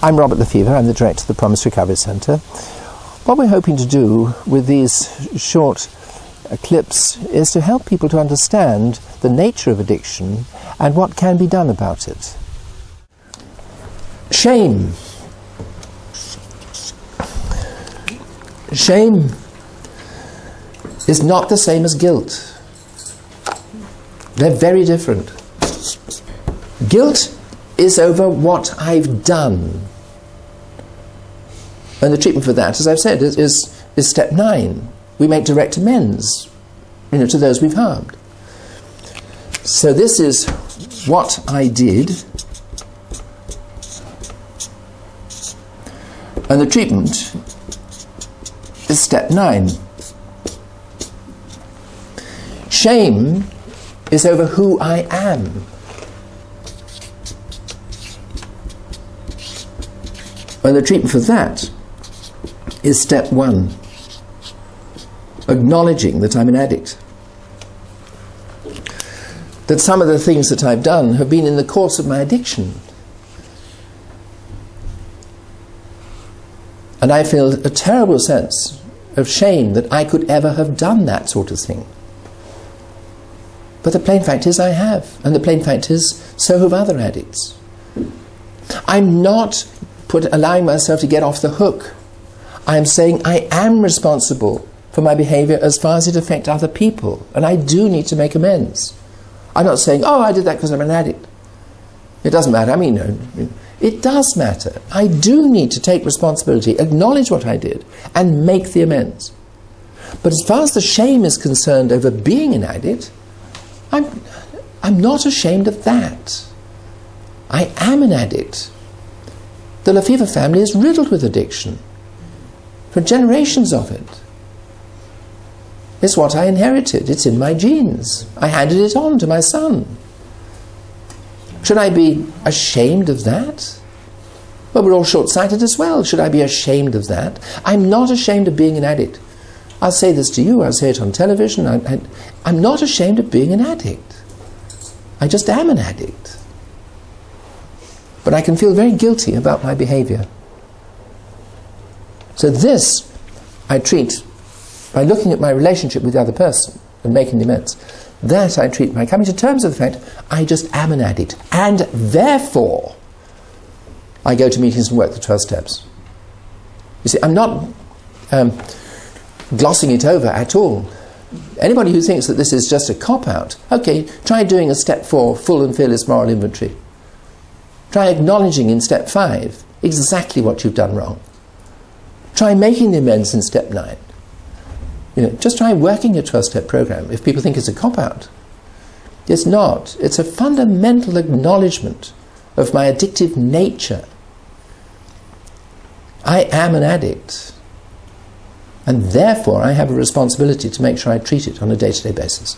I'm Robert Lefever, I'm the director of the Pomis Recovery Centre. What we're hoping to do with these short clips is to help people to understand the nature of addiction and what can be done about it. Shame. Shame is not the same as guilt. They're very different. Guilt is over what I've done. And the treatment for that, as I've said, is step 9. We make direct amends, to those we've harmed. So this is what I did, and the treatment is step 9. Shame is over who I am. And the treatment for that is step 1. Acknowledging that I'm an addict. That some of the things that I've done have been in the course of my addiction. And I feel a terrible sense of shame that I could ever have done that sort of thing. But the plain fact is I have. And the plain fact is so have other addicts. I'm not allowing myself to get off the hook. I am saying I am responsible for my behaviour as far as it affects other people, and I do need to make amends. I'm not saying, oh, I did that because I'm an addict. It doesn't matter. It does matter. I do need to take responsibility, acknowledge what I did, and make the amends. But as far as the shame is concerned over being an addict, I'm not ashamed of that. I am an addict. The lefever family is riddled with addiction, for generations of it. It's what I inherited. It's in my genes. I handed it on to my son. Should I be ashamed of that? Well, we're all short-sighted as well. Should I be ashamed of that? I'm not ashamed of being an addict. I'll say this to you. I'll say it on television. I'm not ashamed of being an addict. I just am an addict. But I can feel very guilty about my behaviour. So this I treat by looking at my relationship with the other person and making the amends. That I treat by coming to terms with the fact I just am an addict, and therefore I go to meetings and work the 12 steps. You see, I'm not glossing it over at all. Anybody who thinks that this is just a cop-out, okay, try doing a step 4 full and fearless moral inventory. Try acknowledging in step 5 exactly what you've done wrong. Try making the amends in step 9. Just try working a 12-step program if people think it's a cop-out. It's not. It's a fundamental acknowledgement of my addictive nature. I am an addict, and therefore I have a responsibility to make sure I treat it on a day-to-day basis.